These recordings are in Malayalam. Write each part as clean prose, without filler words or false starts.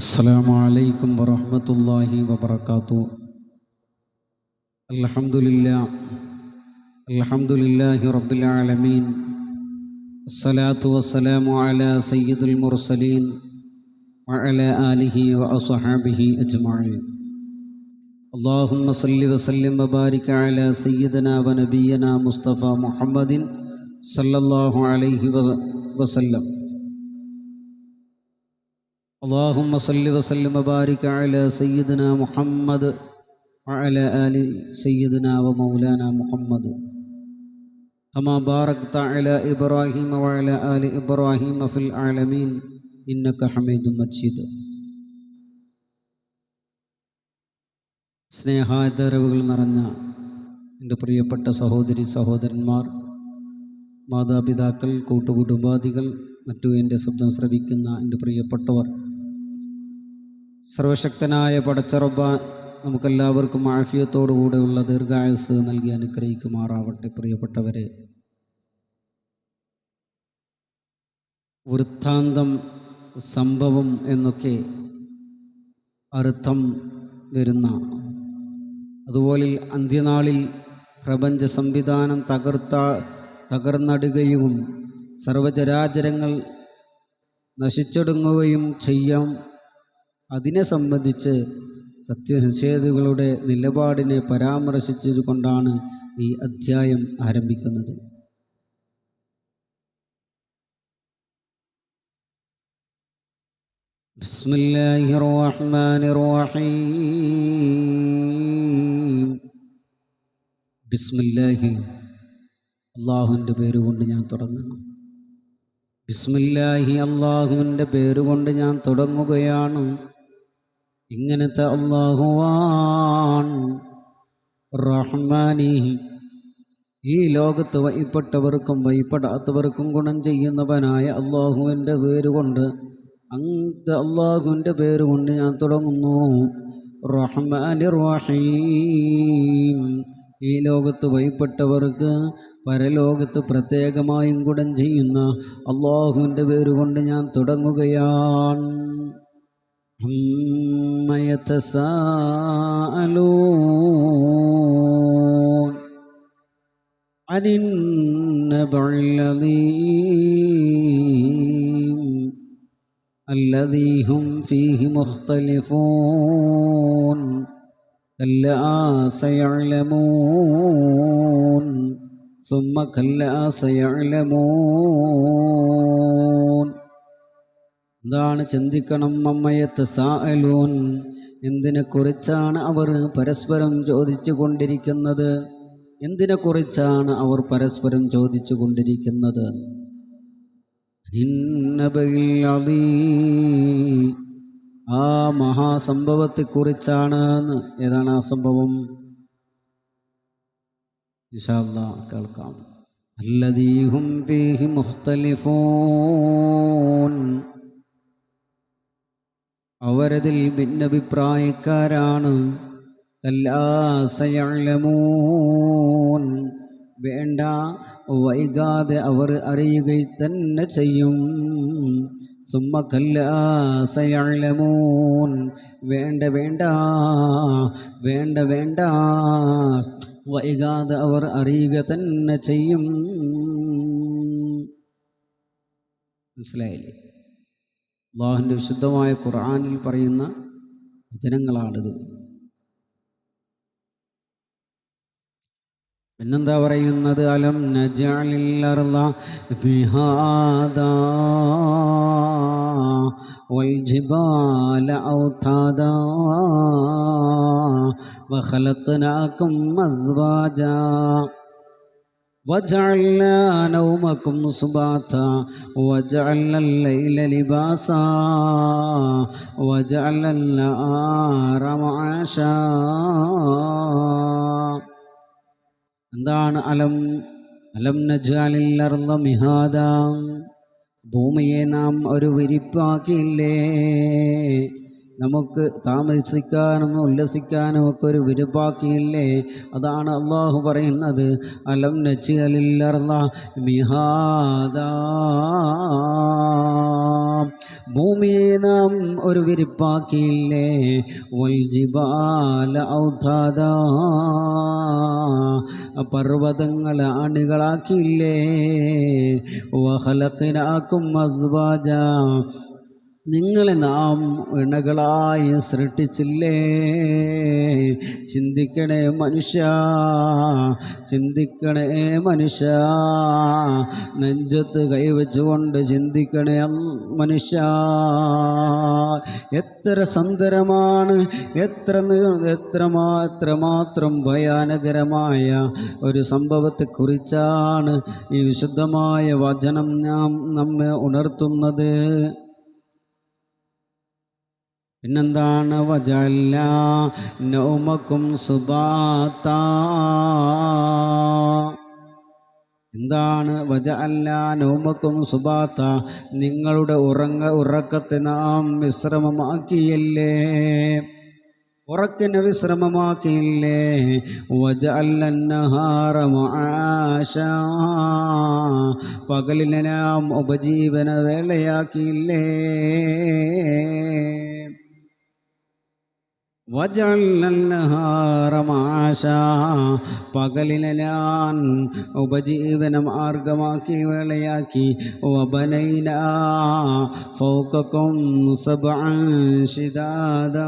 السلام عليكم ورحمة الله وبركاته. الحمد لله رب العالمين. الصلاة والسلام على سيد المرسلين وعلى آله وأصحابه أجمعين. اللهم صل وسلم وبارك على سيدنا ونبينا مصطفى محمد صلى الله عليه وسلم. اللهم صل وسلم وبارك على سيدنا محمد وعلى آل سيدنا ومولانا محمد كما باركت على إبراهيم وعلى آل إبراهيم في العالمين إنك حميد مجيد. സ്നേഹാദരവുകൾ നിറഞ്ഞ എൻ്റെ പ്രിയപ്പെട്ട സഹോദരി സഹോദരന്മാർ, മാതാപിതാക്കൾ, കൂട്ടുകുടുംബാദികൾ, മറ്റു എൻ്റെ ശബ്ദം ശ്രവിക്കുന്ന എൻ്റെ പ്രിയപ്പെട്ടവർ, സർവശക്തനായ പടച്ചറബ്ബ നമുക്കെല്ലാവർക്കും ആഫിയത്തോടുകൂടെയുള്ള ദീർഘായുസ്സ് നൽകി അനുഗ്രഹിക്കുമാറാവട്ടെ. പ്രിയപ്പെട്ടവരെ, വൃത്താന്തം, സംഭവം എന്നൊക്കെ അർത്ഥം വരുന്ന, അതുപോലെ അന്ത്യനാളിൽ പ്രപഞ്ച സംവിധാനം തകർന്നടുകയും സർവചരാചരങ്ങൾ നശിച്ചൊടുങ്ങുകയും ചെയ്യാം. അതിനെ സംബന്ധിച്ച് സത്യനിഷേധികളുടെ നിലപാടിനെ പരാമർശിച്ചുകൊണ്ടാണ് ഈ അധ്യായം ആരംഭിക്കുന്നത്. ബിസ്മില്ലാഹിർ റഹ്മാനിർ റഹീം. ബിസ്മില്ലാഹി, അല്ലാഹുവിൻ്റെ പേരുകൊണ്ട് ഞാൻ തുടങ്ങുന്നു. ബിസ്മില്ലാഹി, അല്ലാഹുവിൻ്റെ പേരുകൊണ്ട് ഞാൻ തുടങ്ങുകയാണ്. ഇങ്ങനത്തെ അല്ലാഹുവാൻ റഹ്മാനി, ഈ ലോകത്ത് വഴിപ്പെട്ടവർക്കും വഴിപ്പെടാത്തവർക്കും ഗുണം ചെയ്യുന്നവനായ അല്ലാഹുവിൻ്റെ പേരുകൊണ്ട്, അങ്ങനത്തെ അല്ലാഹുവിൻ്റെ പേരുകൊണ്ട് ഞാൻ തുടങ്ങുന്നു. റഹ്മാനിർ റഹീം, ഈ ലോകത്ത് വഴിപ്പെട്ടവർക്ക് പരലോകത്ത് പ്രത്യേകമായും ഗുണം ചെയ്യുന്ന അല്ലാഹുവിൻ്റെ പേരുകൊണ്ട് ഞാൻ തുടങ്ങുകയാണ്. അമ്മ യതസാഅലൂൻ അനിൻ നബഇൽ അദീം അല്ലദീ ഹും ഫീഹി മുഖ്തലിഫൂൻ കല്ലാ സയഅലമൂൻ ثم كلا سيعلمون. എന്താണ് ചിന്തിക്കണം? അമ്മയതസാഅലൂൻ, എന്തിനെക്കുറിച്ചാണ് അവർ പരസ്പരം ചോദിച്ചു കൊണ്ടിരിക്കുന്നത്? എന്തിനെക്കുറിച്ചാണ് അവർ പരസ്പരം ചോദിച്ചു കൊണ്ടിരിക്കുന്നത്? അനിന്നബഇൽ അദീം, ആ മഹാസംഭവത്തെക്കുറിച്ചാണ്. ഏതാണ് ആ സംഭവം? ഇൻഷാ അല്ലാഹ് കേൾക്കാം. അല്ലദീ ഹും ഫീഹി മുഖ്തലിഫൂൻ, അവരതിൽ ഭിന്നഭിപ്രായക്കാരാണ്. കല്ലാ സയഅലമൂൻ, വേണ്ട, വൈകാതെ അവർ അറിയുക തന്നെ ചെയ്യും. സുമ്മ കല്ലാ സയഅലമൂൻ, വേണ്ട വേണ്ട വേണ്ട വേണ്ട, വൈകാതെ അവർ അറിയുക തന്നെ ചെയ്യും. മനസ്സിലായില്ലേ? അല്ലാഹുവിൻ്റെ വിശുദ്ധമായ ഖുർആനിൽ പറയുന്ന വചനങ്ങളാണിത്. പിന്നെന്താ പറയുന്നത്? അലം നജഅലിൽ അർള മിഹാദാ വൽ ജിബാല ഔതാദാ വഖലഖനാകും അസ്വാജാ വജഅൽനാ നൗമകും സുബാതാ വജഅൽനാ അൽ-ലൈല ലിബാസാ വജഅൽനാ അൻ-നഹാറ മഅശാ. എന്താണ് അലം നജഅലിൽ അർള മിഹാദാ, ഭൂമിയെ നാം ഒരു വിരിപ്പാക്കിയില്ലേ? നമുക്ക് താമസിക്കാനും ഉല്ലസിക്കാനും ഒക്കെ ഒരു വിരുപ്പാക്കിയില്ലേ. അതാണ് അള്ളാഹു പറയുന്നത്, അലം നജ്അലിൽ അർള മിഹാദാ, ഭൂമിയെ നാം ഒരു വിരിപ്പാക്കിയില്ലേ. വൽ ജിബാല ഔതാദാ, പർവ്വതങ്ങൾ അണികളാക്കിയില്ലേ. വഖലഖനാകും അസ്വാജാ, നിങ്ങളെ നാം ഇണകളായി സൃഷ്ടിച്ചില്ലേ. ചിന്തിക്കണേ മനുഷ്യ, ചിന്തിക്കണേ മനുഷ്യ, നെഞ്ചത്ത് കൈവച്ചുകൊണ്ട് ചിന്തിക്കണേ മനുഷ്യ. എത്ര സുന്ദരമാണ്, എത്രമാത്രം ഭയാനകരമായ ഒരു സംഭവത്തെക്കുറിച്ചാണ് ഈ വിശുദ്ധമായ വചനം നമ്മെ ഉണർത്തുന്നത്. പിന്നെന്താണ്? വജഅൽനാ നൗമക്കും സുബാതാ, എന്താണ് വജഅൽനാ നൗമക്കും സുബാതാ, നിങ്ങളുടെ ഉറക്കത്തെ നാം വിശ്രമമാക്കിയല്ലേ, ഉറക്കിനെ വിശ്രമമാക്കിയില്ലേ. വജഅൽന നഹാറ മആശാ, പകലിനെ നാം ഉപജീവന വേളയാക്കിയില്ലേ. വജഅൽന നഹാറ മആശാ, പകലിനെ ഞാൻ ഉപജീവന മാർഗമാക്കി വേളയാക്കി. വബനൈനാ ഫൗകക്കും സബ്അൻ ശിദാദാ,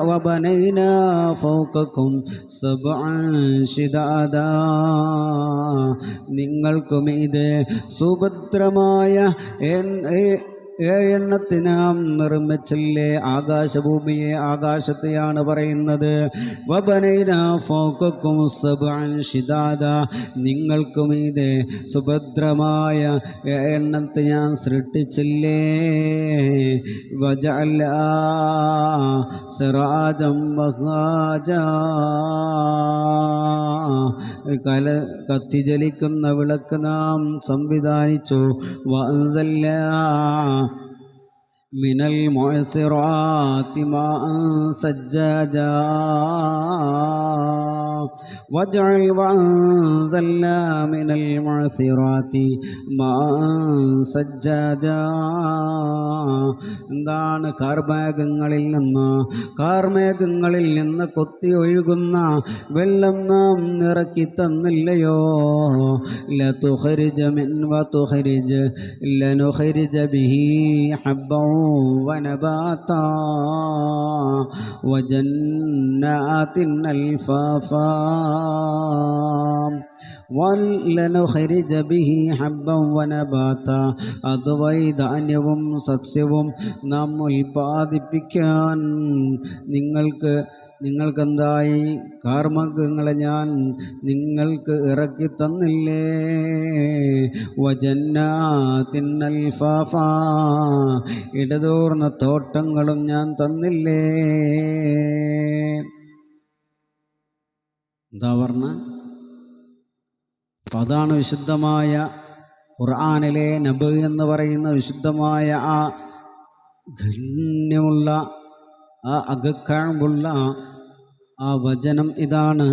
വബനൈനാ ഫൗകക്കും സബ്അൻ ശിദാദാ, നിങ്ങൾക്കും ഇത് സുഭദ്രമായ എണ്ണത്തെ നാം നിർമ്മിച്ചില്ലേ. ആകാശഭൂമിയെ, ആകാശത്തെയാണ് പറയുന്നത്. വബനൈനാ ഫൗകക്കും സബ്അൻ ശിദാദാ, നിങ്ങൾക്കും ഇത് സുഭദ്രമായ എണ്ണത്തെ ഞാൻ സൃഷ്ടിച്ചില്ലേ. വജഅൽനാ സിറാജം വഹാജാ, കത്തിജ്വലിക്കുന്ന വിളക്ക് നാം സംവിധാനിച്ചു. വഅൻസൽനാ മിനൽ മുഅ്സിറാത്തി മാഅൻ സജ്ജാജാ, വഅൻസൽനാ മിനൽ മുഅ്സിറാത്തി മാഅൻ സജ്ജാജാ, എന്താണ്? കാർമേഘങ്ങളിൽ നിന്ന് കൊത്തി ഒഴുകുന്ന വെള്ളം നാം ഇറക്കി തന്നില്ലയോ. ലനുഖരിജ ബിഹി ഹബ്ബൻ വനബാതാ വജന്നാത്തിൻ അൽഫാഫാ, ലനുഖരിജ ബിഹി ഹബ്ബൻ വനബാതാ, അതുവഴി ധാന്യവും സസ്യവും നാം ഉൽപ്പാദിപ്പിക്കാൻ നിങ്ങൾക്കെന്തായി? കാർമേഘങ്ങളെ ഞാൻ നിങ്ങൾക്ക് ഇറക്കി തന്നില്ലേ. വജന്നാത്തിൻ അൽഫാഫാ, ഇടതൂർന്ന തോട്ടങ്ങളും ഞാൻ തന്നില്ലേ. എന്താ പറഞ്ഞ? അതാണ് വിശുദ്ധമായ ഖുർആനിലെ നബ് എന്ന് പറയുന്ന വിശുദ്ധമായ ആ ഗണ്യമുള്ള ആ അകക്കാമ്പുള്ള ആ വചനം ഇതാണ്.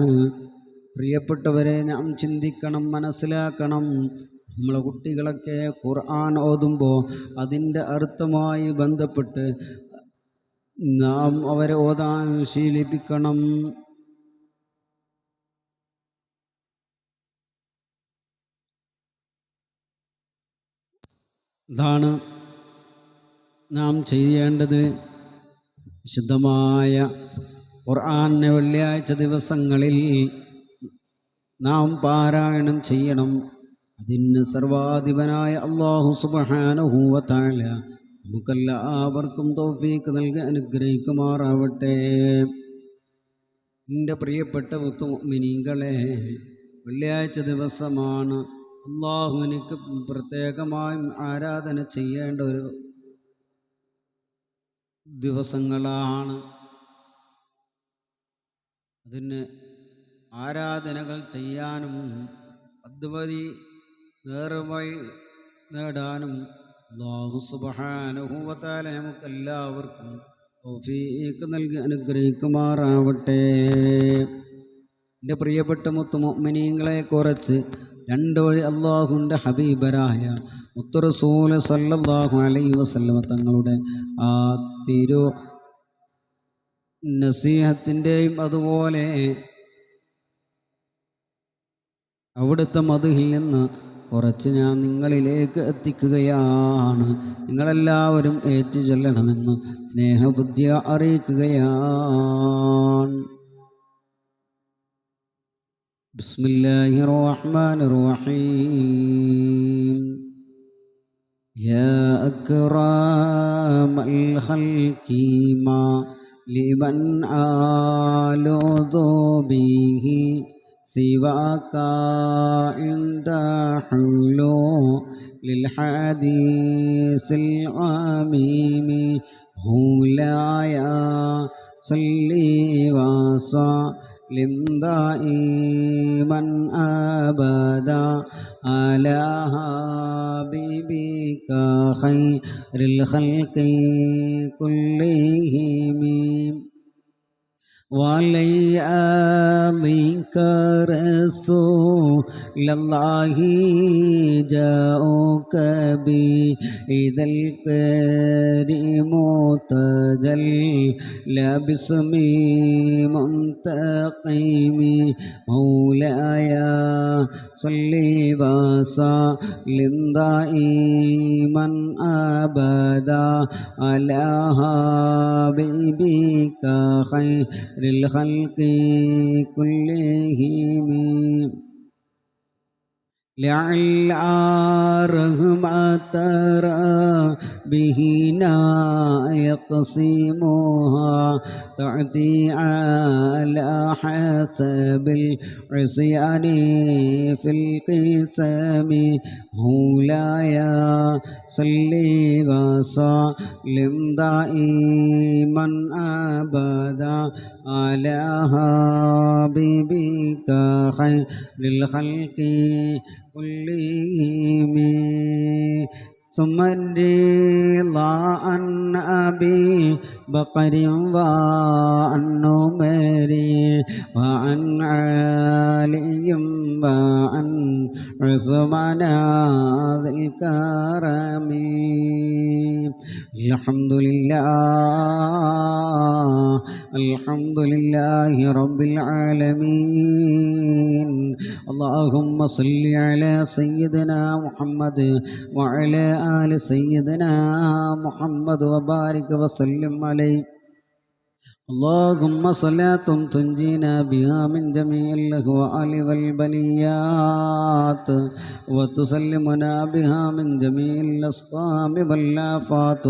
പ്രിയപ്പെട്ടവരെ, നാം ചിന്തിക്കണം, മനസ്സിലാക്കണം. നമ്മളെ കുട്ടികളൊക്കെ ഖുർആൻ ഓതുമ്പോൾ അതിൻ്റെ അർത്ഥമായി ബന്ധപ്പെട്ട് നാം അവരെ ഓതാൻ ശീലിപ്പിക്കണം. ഇതാണ് നാം ചെയ്യേണ്ടത്. വിശുദ്ധമായ ഖുർആനെ വെള്ളിയാഴ്ച ദിവസങ്ങളിൽ നാം പാരായണം ചെയ്യണം. അതിന് സർവാധിപനായ അല്ലാഹു സുബ്ഹാനഹു വ തആല നമുക്കെല്ലാവർക്കും തൗഫീഖ് നൽകി അനുഗ്രഹിക്കുമാറാവട്ടെ. എൻ്റെ പ്രിയപ്പെട്ട മുഅ്മിനീങ്ങളെ, വെള്ളിയാഴ്ച ദിവസമാണ്. അല്ലാഹുവിനിക്ക് പ്രത്യേകമായും ആരാധന ചെയ്യേണ്ട ഒരു ദിവസങ്ങളാണ്. അതിന് ആരാധനകൾ ചെയ്യാനും അതുവഴി നേർവഴി നേടാനും അല്ലാഹു സുബ്ഹാനഹു വ തആല നമുക്കെല്ലാവർക്കും തൗഫീഖ് നൽകി അനുഗ്രഹിക്കുമാറാവട്ടെ. എൻ്റെ പ്രിയപ്പെട്ട മുത്തു മുഅ്മിനീങ്ങളെ, കുറച്ച് രണ്ട് വഴി അള്ളാഹുവിൻ്റെ ഹബീബരായ മുത്തു റസൂൽ സല്ലല്ലാഹു അലൈഹി വസല്ലമ തങ്ങളുടെ ആ തിരു നസീഹത്തിൻ്റെയും അതുപോലെ അവിടുത്തെ മദ്ഹിൽ നിന്ന് കുറച്ച് ഞാൻ നിങ്ങളിലേക്ക് എത്തിക്കുകയാണ്. നിങ്ങളെല്ലാവരും ഏറ്റു ചൊല്ലണമെന്ന് സ്നേഹബുദ്ധിയ അറിയിക്കുകയാണ്. ബിസ്മില്ലാഹിർ റഹ്മാനിർ റഹീം. യാ അക്റമൽ ഖൽഖി മാ ലിമൻ ആലുദു ബിഹി സിവാക ഇൻദ ഹുലൂലിൽ ഹദീസിൽ ആമീമി ഹൂലായ സല്ലി വസല്ലിം ദായിമൻ അബദാ അലാ ഹബീബിക ഖൈറിൽ ഖൽഖി കുല്ലിഹിം വലയ്യാദിക റസൂലല്ലാഹി ജാഊക ബി ഇദൽ കരീമു തജല്ല ബിസ്മി മുൻതഖീമി മൗലായ സല്ലി വസല്ലിം ദായിമൻ അബദാ അലാ ഹബീബിക ഖൈറിൽ ഖൽഖി കുല്ലിഹിം لعل رحمة ربنا يقسمها تعطي على حسب العصيان في القسم مولاي صل وسلم دائما أبدا على حبيبك خير الخلق كلهم ثم الرضا عن أبي بكر وعن عمر وعن علي وعن عثمان ذي الكرم. الحمد لله رب العالمين. اللهم صل على سيدنا محمد وعلى آل سيدنا محمد وبارك وسلم عليه. اللهم صلاة تنجينا بها من جميع الأهوال والبليات وتسلمنا بها من جميع الأسقام والآفات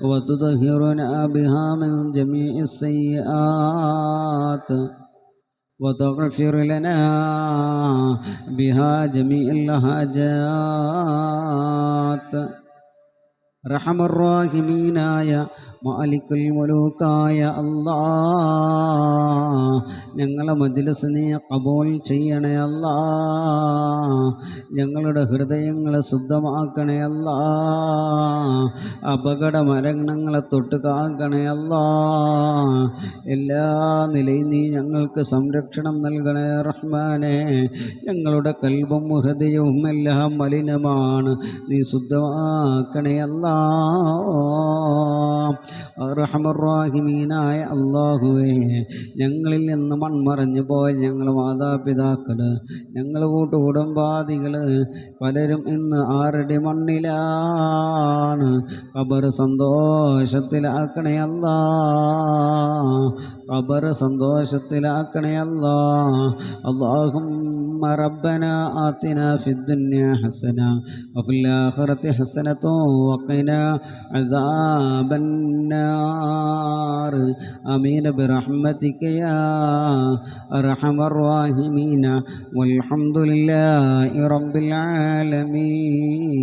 وتطهرنا بها من جميع السيئات وتغفر لنا بها جميع الحاجات. رحم الراحمين يا മാലിക്കുൽ മുലൂക്കായ അല്ലാഹ്, ഞങ്ങളെ മജ്‌ലിസിനെ ഖബൂൽ ചെയ്യണേ അല്ലാഹ്. ഞങ്ങളുടെ ഹൃദയങ്ങളെ ശുദ്ധമാക്കണേ അല്ലാഹ്. അപകട മരണങ്ങളെ തൊട്ട് കാക്കണേ അല്ലാഹ്. എല്ലാ നിലയും നീ ഞങ്ങൾക്ക് സംരക്ഷണം നൽകണേ റഹ്മാനെ. ഞങ്ങളുടെ കൽബും ഹൃദയവും എല്ലാം മലിനമാണ്, നീ ശുദ്ധമാക്കണേ അല്ലാഹ്. അർഹമർറാഹിമീനായ അല്ലാഹുവേ, ഞങ്ങളിൽ നിന്ന് മൺമറഞ്ഞു പോയ ഞങ്ങൾ മാതാപിതാക്കൾ, ഞങ്ങൾ കൂട്ടുകുടുംബാദികൾ പലരും ഇന്ന് ആറടി മണ്ണിലാണ്. ഖബർ സന്തോഷത്തിലാക്കണേ അല്ലാഹ്, ഖബർ സന്തോഷത്തിലാക്കണേ അല്ലാഹ്. അല്ലാഹുമ്മ റബ്ബനാ ആതിനാ ഫിദ്ദുനിയാ ഹസന വഫിൽ ആഖിറതി ഹസനത വഖിനാ അദാബൻ النار آمين برحمتك يا أرحم الراحمين والحمد لله رب العالمين.